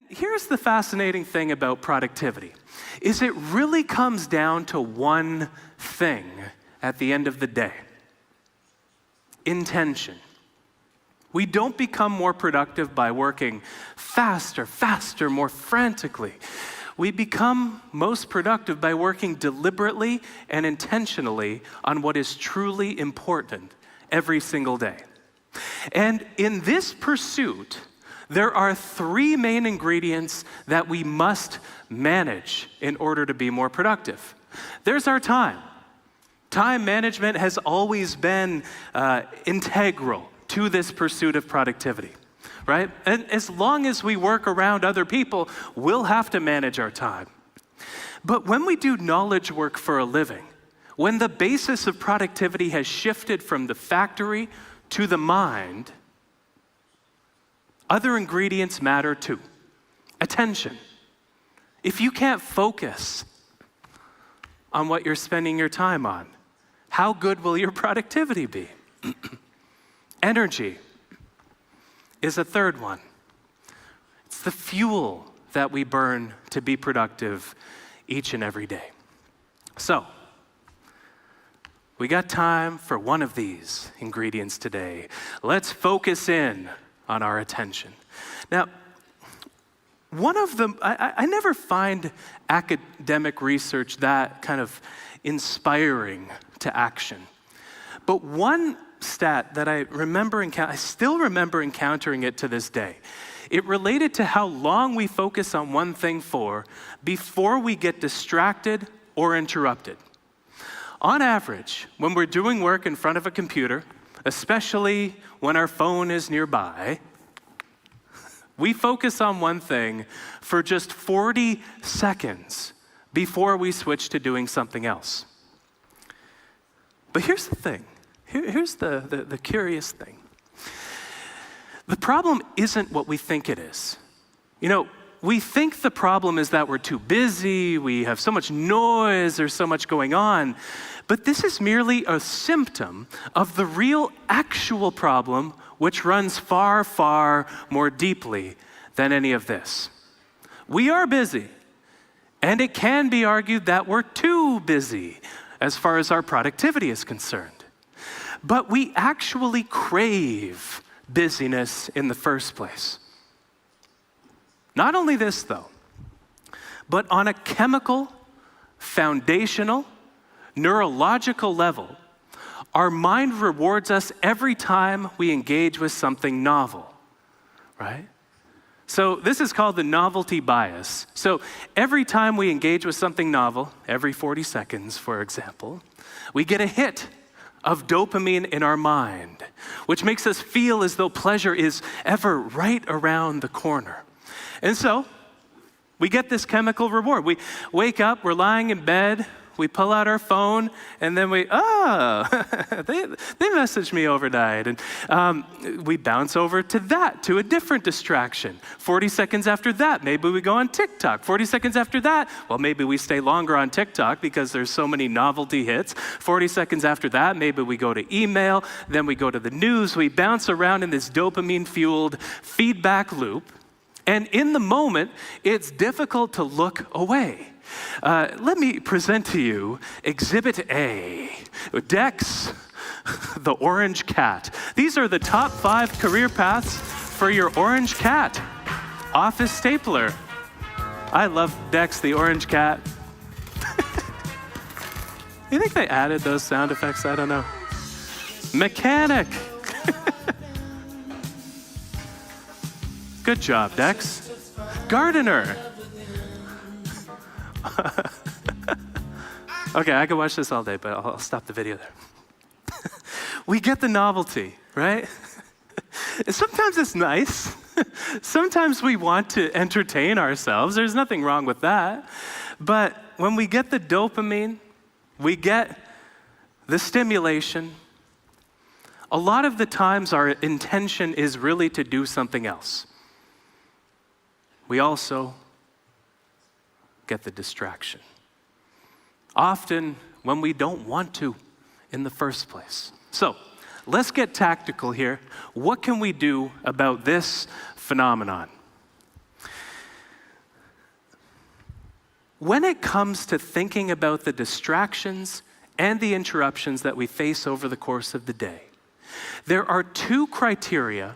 Here's the fascinating thing about productivity, is it really comes down to one thing at the end of the day: intention. We don't become more productive by working faster, more frantically. We become most productive by working deliberately and intentionally on what is truly important every single day. And in this pursuit, there are three main ingredients that we must manage in order to be more productive. There's our time. Time management has always been integral to this pursuit of productivity, right? And as long as we work around other people, we'll have to manage our time. But when we do knowledge work for a living, when the basis of productivity has shifted from the factory to the mind, other ingredients matter too. Attention. If you can't focus on what you're spending your time on, how good will your productivity be? Energy is a third one. It's the fuel that we burn to be productive each and every day. So, we got time for one of these ingredients today. Let's focus in on our attention. Now, one of them, I never find academic research that kind of inspiring to action. But one stat that I still remember encountering it to this day. It related to how long we focus on one thing before we get distracted or interrupted. On average, when we're doing work in front of a computer, especially when our phone is nearby, we focus on one thing for just 40 seconds before we switch to doing something else. But here's the thing. Here's the curious thing. The problem isn't what we think it is. You know, we think the problem is that we're too busy, we have so much noise, there's so much going on. But this is merely a symptom of the real, actual problem, which runs far, far more deeply than any of this. We are busy, and it can be argued that we're too busy as far as our productivity is concerned. But we actually crave busyness in the first place. Not only this, though, but on a chemical, foundational, neurological level, our mind rewards us every time we engage with something novel, right? So this is called the novelty bias. So every time we engage with something novel, every 40 seconds, for example, we get a hit of dopamine in our mind, which makes us feel as though pleasure is ever right around the corner. And so we get this chemical reward. We wake up, we're lying in bed, we pull out our phone, and then they messaged me overnight. And we bounce over to a different distraction. 40 seconds after that, maybe we go on TikTok. 40 seconds after that, well, maybe we stay longer on TikTok because there's so many novelty hits. 40 seconds after that, maybe we go to email, then we go to the news. We bounce around in this dopamine-fueled feedback loop. And in the moment, it's difficult to look away. Let me present to you Exhibit A, Dex, the orange cat. These are the top 5 career paths for your orange cat. Office stapler. I love Dex, the orange cat. You think they added those sound effects? I don't know. Mechanic. Good job, Dex. Gardener. Okay, I could watch this all day, but I'll stop the video there. We get the novelty, right? Sometimes it's nice. Sometimes we want to entertain ourselves. There's nothing wrong with that. But when we get the dopamine, we get the stimulation, a lot of the times our intention is really to do something else. We also get the distraction. Often when we don't want to in the first place. So let's get tactical here. What can we do about this phenomenon? when it comes to thinking about the distractions and the interruptions that we face over the course of the day, there are two criteria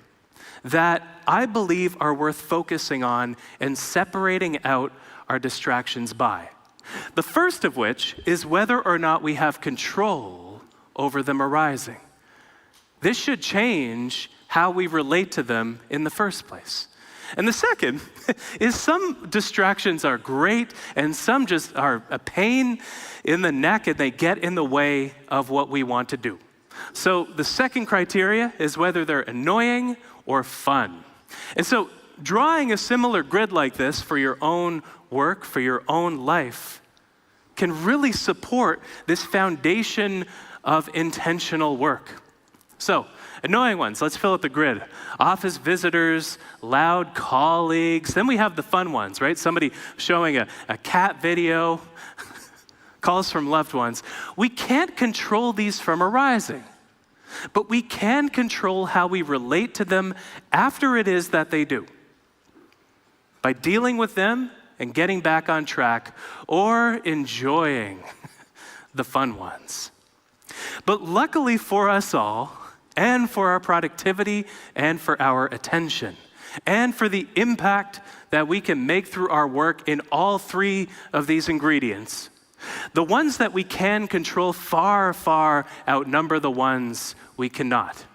that I believe are worth focusing on and separating out our distractions by. The first of which is whether or not we have control over them arising. This should change how we relate to them in the first place. And the second is some distractions are great and some just are a pain in the neck and they get in the way of what we want to do. So the second criteria is whether they're annoying or fun. And so drawing a similar grid like this for your own work, for your own life, can really support this foundation of intentional work. So, annoying ones, let's fill out the grid. Office visitors, loud colleagues. Then we have the fun ones, right? Somebody showing a cat video, calls from loved ones. We can't control these from arising, but we can control how we relate to them after it is that they do. By dealing with them and getting back on track, or enjoying the fun ones. But luckily for us all, and for our productivity, and for our attention, and for the impact that we can make through our work in all three of these ingredients, the ones that we can control far, far outnumber the ones we cannot.